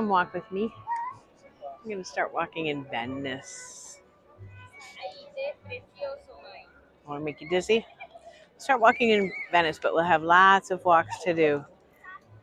come walk with me. I'm going to start walking in Venice. Want to make you dizzy? Start walking in Venice, but we'll have lots of walks to do.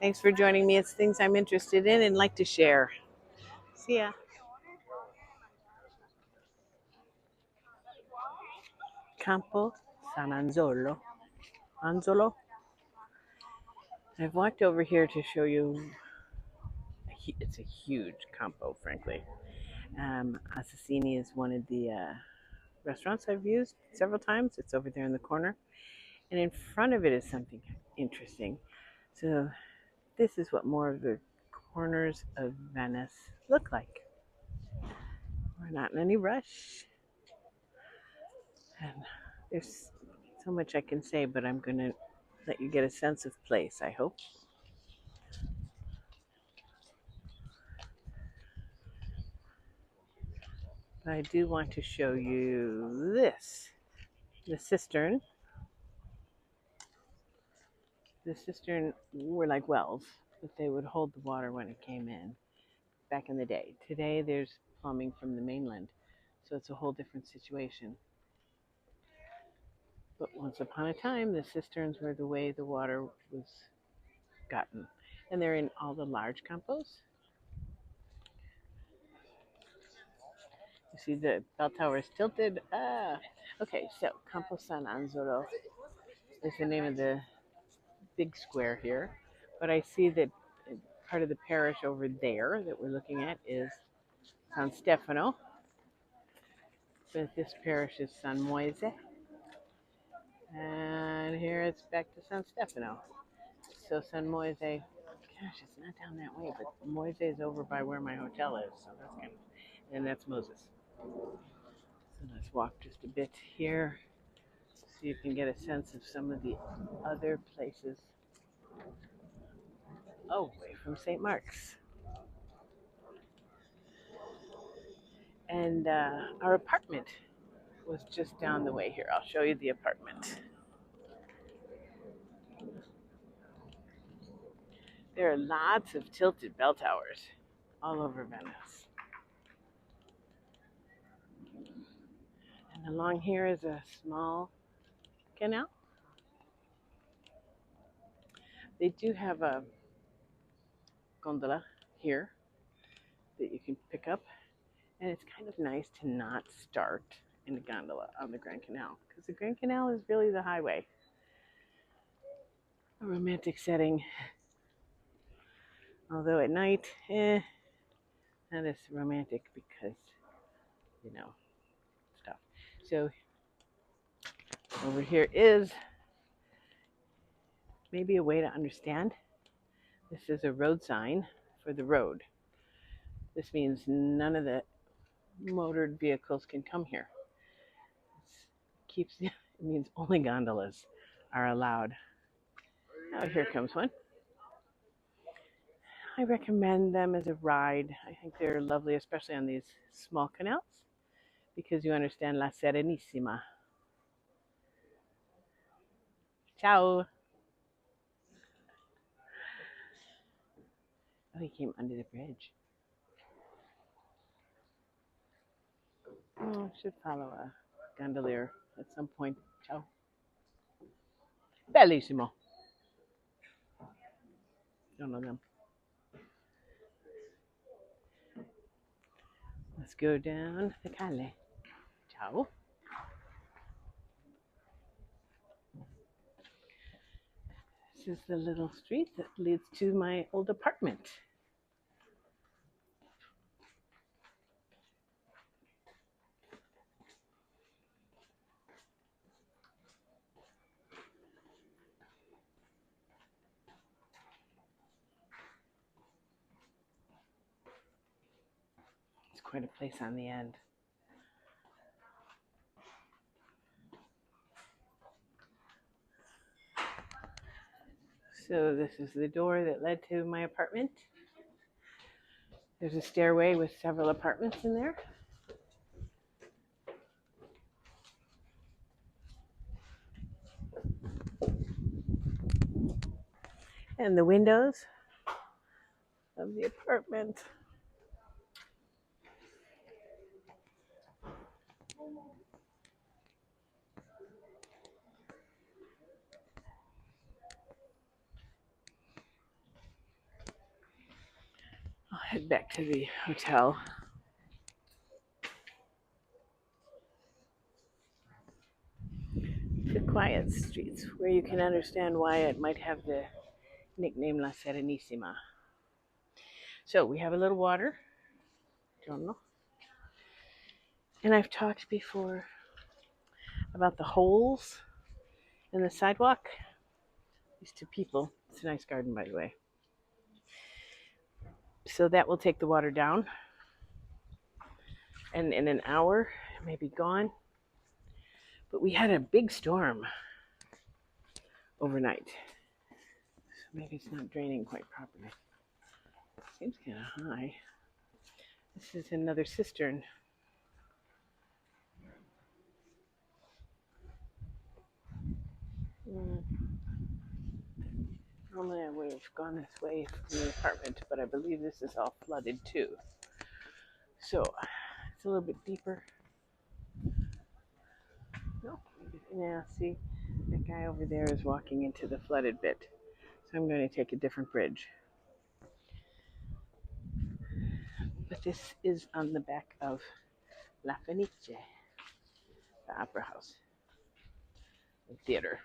Thanks for joining me. It's things I'm interested in and like to share. See ya. Campo San Anzolo. Anzolo. I've walked over here to show you. It's a huge campo, frankly. Assassini is one of the restaurants I've used several times. It's over there in the corner. And in front of it is something interesting. So this is what more of the corners of Venice look like. We're not in any rush. And there's so much I can say, but I'm going to let you get a sense of place, I hope. But I do want to show you this. The cistern. The cistern were like wells, but they would hold the water when it came in back in the day. Today there's plumbing from the mainland, so it's a whole different situation. But once upon a time, the cisterns were the way the water was gotten. And they're in all the large campos. You see the bell tower is tilted. Okay, so Campo San Anzolo is the name of the big square here. But I see that part of the parish over there that we're looking at is San Stefano. But this parish is San Moise. And here it's back to San Stefano. So San Moise, gosh, it's not down that way, but Moise is over by where my hotel is. So that's kind of, and that's Moses. So let's walk just a bit here so you can get a sense of some of the other places away from St. Mark's. And our apartment was just down the way here. I'll show you the apartment. There are lots of tilted bell towers all over Venice. And along here is a small canal. They do have a gondola here that you can pick up. And it's kind of nice to not start in the gondola on the Grand Canal, because the Grand Canal is really the highway. A romantic setting. Although at night, not as romantic because, stuff. So over here is maybe a way to understand. This is a road sign for the road. This means none of the motored vehicles can come here. It means only gondolas are allowed. Oh, here comes one. I recommend them as a ride. I think they're lovely, especially on these small canals, because you understand La Serenissima. Ciao. Oh, he came under the bridge. Oh, I should follow a gondolier at some point. Ciao. Bellissimo. Don't know them. Let's go down the calle. Ciao. This is the little street that leads to my old apartment. It's quite a place on the end. So this is the door that led to my apartment. There's a stairway with several apartments in there. And the windows of the apartment. I'll head back to the hotel. The quiet streets where you can understand why it might have the nickname La Serenissima. So we have a little water, don't know. And I've talked before about the holes in the sidewalk. These two people. It's a nice garden, by the way. So that will take the water down. And in an hour, it may be gone. But we had a big storm overnight. So maybe it's not draining quite properly. Seems kind of high. This is another cistern. Normally I would have gone this way from the apartment, but I believe this is all flooded too. So it's a little bit deeper. No, yeah, see, that guy over there is walking into the flooded bit. So I'm going to take a different bridge. But this is on the back of La Fenice, the opera house, the theater.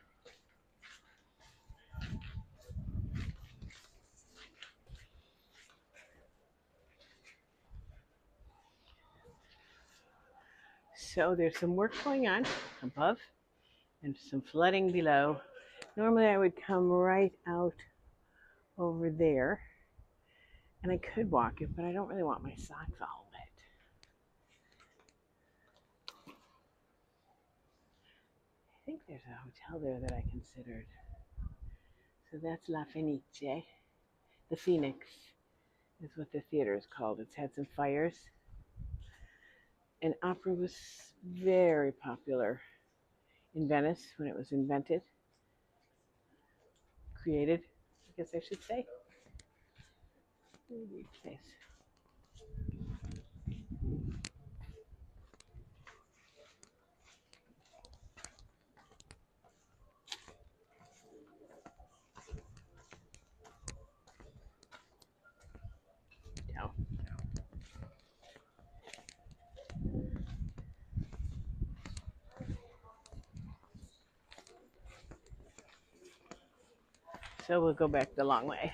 So there's some work going on above and some flooding below. Normally I would come right out over there and I could walk it, but I don't really want my socks all wet. I think there's a hotel there that I considered. So that's La Fenice. The Phoenix is what the theater is called. It's had some fires. And opera was very popular in Venice when it was invented. Created, I guess I should say. Place. Down. So we'll go back the long way.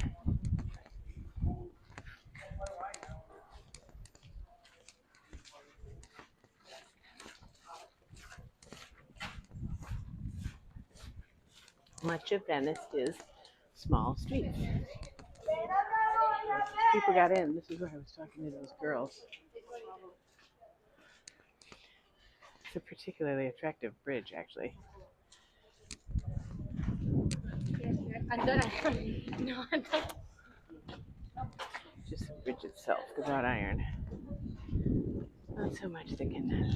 Much of Venice is small streets. People got in. This is where I was talking to those girls. It's a particularly attractive bridge, actually. Just the bridge itself, the wrought iron. Not so much the canal.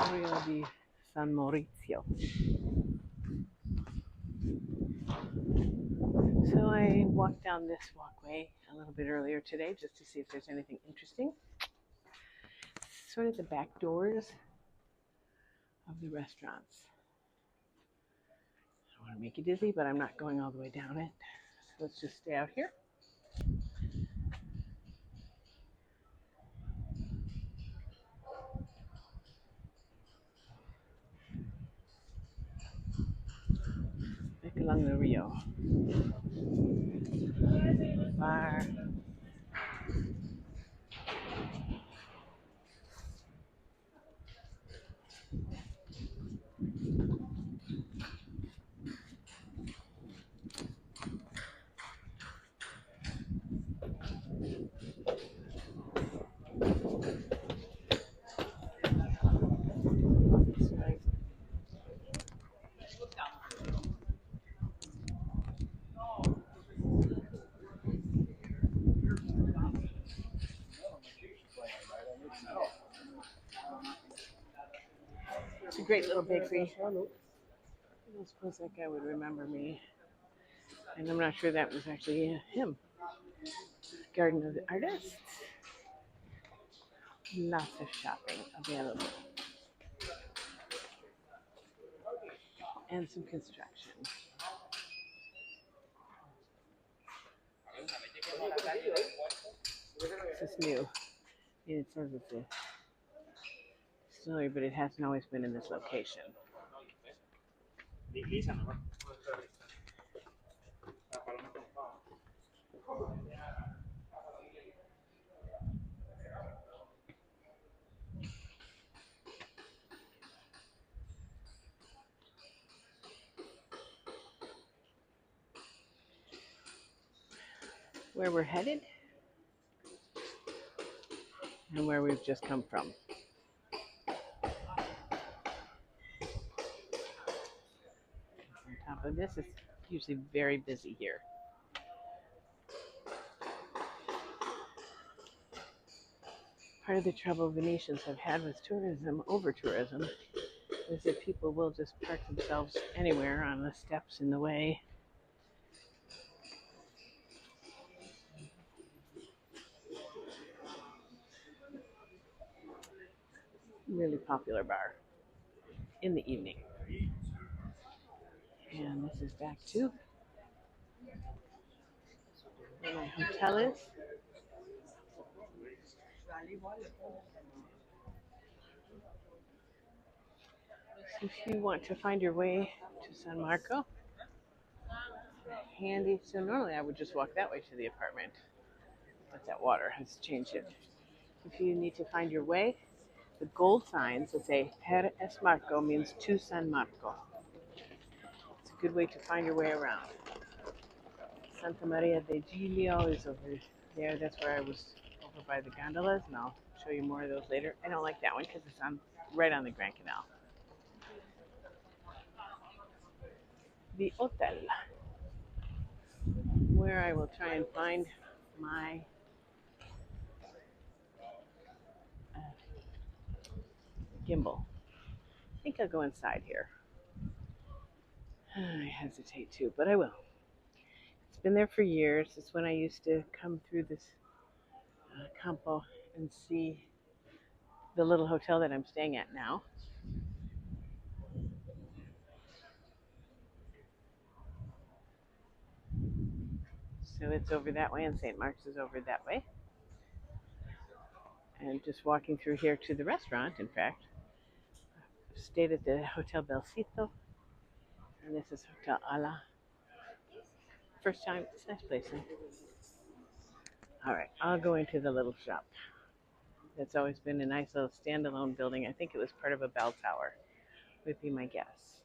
Area di San Maurizio. So I walked down this walkway a little bit earlier today just to see if there's anything interesting. It's sort of the back doors of the restaurants. I don't want to make you dizzy, but I'm not going all the way down it. So let's just stay out here. Back along the Rio. Bar. It's a great little bakery. I don't suppose that guy would remember me. And I'm not sure that was actually him. Garden of the Artists. Lots of shopping available. And some construction. This is new. It says it's a distillery, but it hasn't always been in this location. Where we're headed and where we've just come from. On top of this, it's usually very busy here. Part of the trouble Venetians have had with tourism, over tourism, is that people will just park themselves anywhere on the steps in the way. Really popular bar in the evening. And this is back to where my hotel is. So if you want to find your way to San Marco, handy. So normally I would just walk that way to the apartment, but that water has changed it. If you need to find your way, the gold signs that say Per es Marco means to San Marco. It's a good way to find your way around. Santa Maria de Giglio is over there. That's where I was over by the gondolas, and I'll show you more of those later. I don't like that one because it's right on the Grand Canal. The hotel, where I will try and find my gimbal. I think I'll go inside here. I hesitate to, but I will. It's been there for years. It's when I used to come through this campo and see the little hotel that I'm staying at now. So it's over that way, and St. Mark's is over that way. And just walking through here to the restaurant, in fact. Stayed at the Hotel Belcito, and this is Hotel Ala. First time, it's a nice place. Huh? All right, I'll go into the little shop. It's always been a nice little standalone building. I think it was part of a bell tower, would be my guess.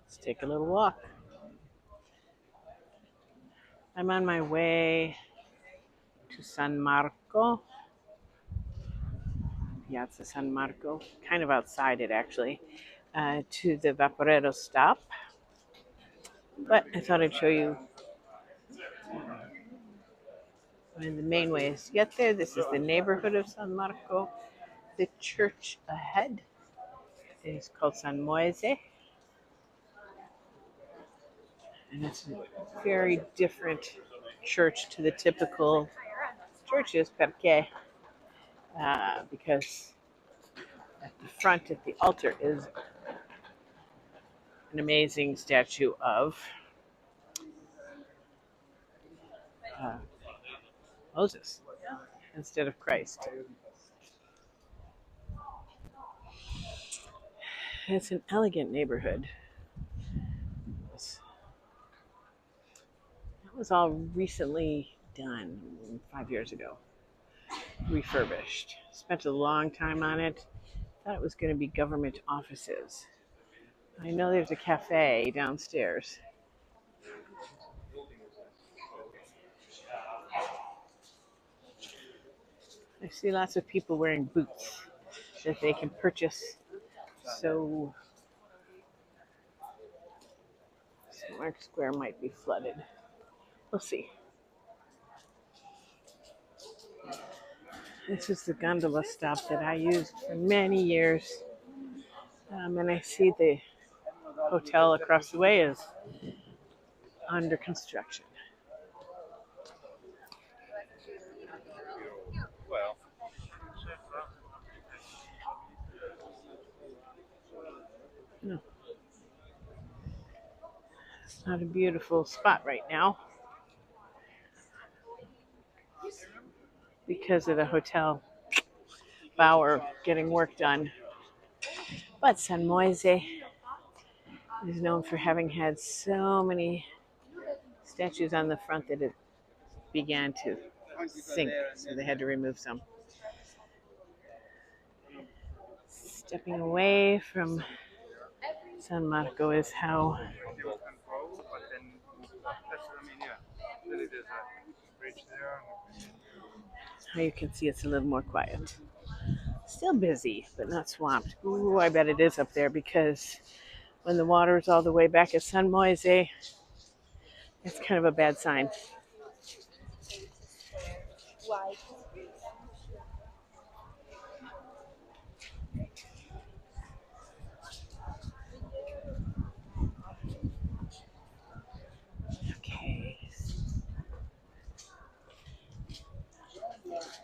Let's take a little walk. I'm on my way to San Marco, Piazza San Marco, kind of outside it actually, to the Vaporero stop. But I thought I'd show you one of the main ways to get there. This is the neighborhood of San Marco. The church ahead is called San Moise, and it's a very different church to the typical churches, perché? Because at the front at the altar is an amazing statue of Moses instead of Christ. It's an elegant neighborhood. That was all recently done 5 years ago. Refurbished. Spent a long time on it. Thought it was going to be government offices. I know there's a cafe downstairs. I see lots of people wearing boots that they can purchase. So St. Mark's Square might be flooded. We'll see. This is the gondola stop that I used for many years And I see the hotel across the way is under construction. No, it's not a beautiful spot right now because of the hotel Bower getting work done. But San Moise is known for having had so many statues on the front that it began to sink, so they had to remove some. Stepping away from San Marco is how you can see it's a little more quiet. Still busy, but not swamped. Ooh, I bet it is up there because when the water is all the way back at San Moise, it's kind of a bad sign. Okay,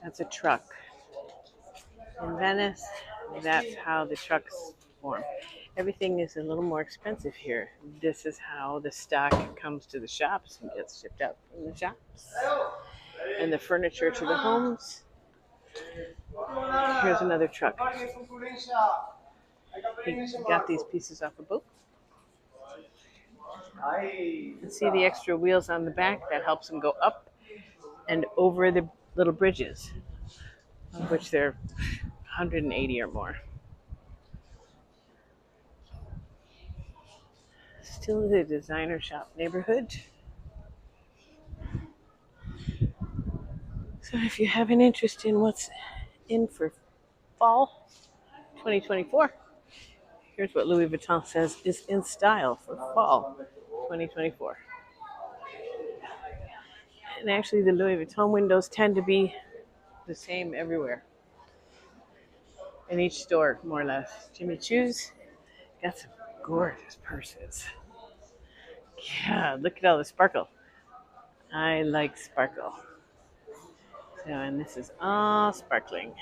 that's a truck. In Venice, that's how the trucks form. Everything is a little more expensive here. This is how the stock comes to the shops and gets shipped out from the shops. And the furniture to the homes. Here's another truck. He got these pieces off a boat. And see the extra wheels on the back? That helps them go up and over the little bridges, of which there are 180 or more. Still the designer shop neighborhood. So if you have an interest in what's in for fall 2024, here's what Louis Vuitton says is in style for fall 2024. And actually, the Louis Vuitton windows tend to be the same everywhere. In each store, more or less. Jimmy Choo's got some gorgeous purses. Yeah, look at all the sparkle. I like sparkle. So, and this is all sparkling.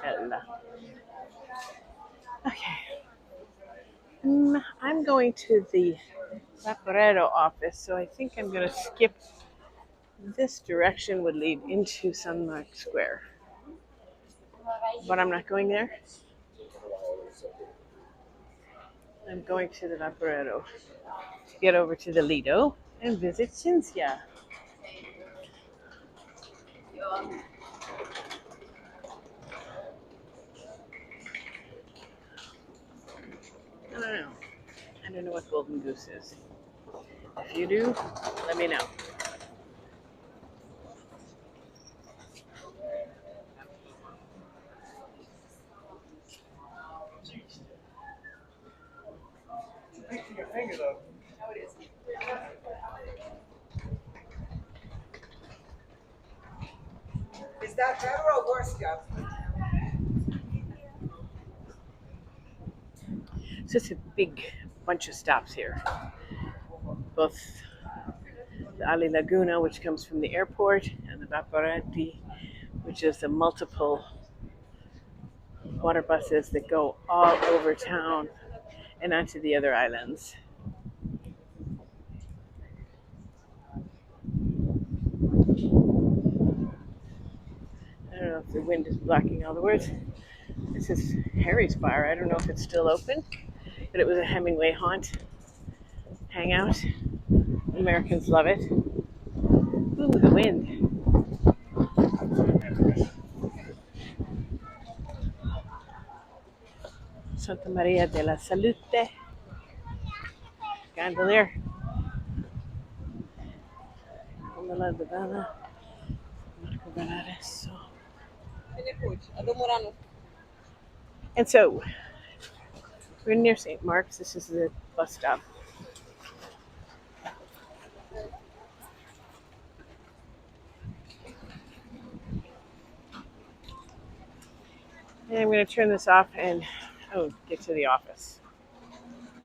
Bella. Okay. I'm going to the Vaporetto office, so I think I'm going to skip. This direction would lead into San Marco Square. But I'm not going there. I'm going to the Vaporetto to get over to the Lido and visit Cinzia. I don't know. I don't know what Golden Goose is. If you do, let me know. Your finger though. Is that better or worse, Jeff? So it's a big bunch of stops here. Both the Ali Laguna, which comes from the airport, and the Vaporetti, which is the multiple water buses that go all over town and onto the other islands. I don't know if the wind is blocking all the words. This is Harry's Bar. I don't know if it's still open, but it was a Hemingway hangout. Americans love it. Ooh, the wind. Santa Maria della Salute. Gondolier. Gondola de Bella. Marco Bellares. And so, we're near St. Mark's. This is the bus stop. And I'm going to turn this off and get to the office.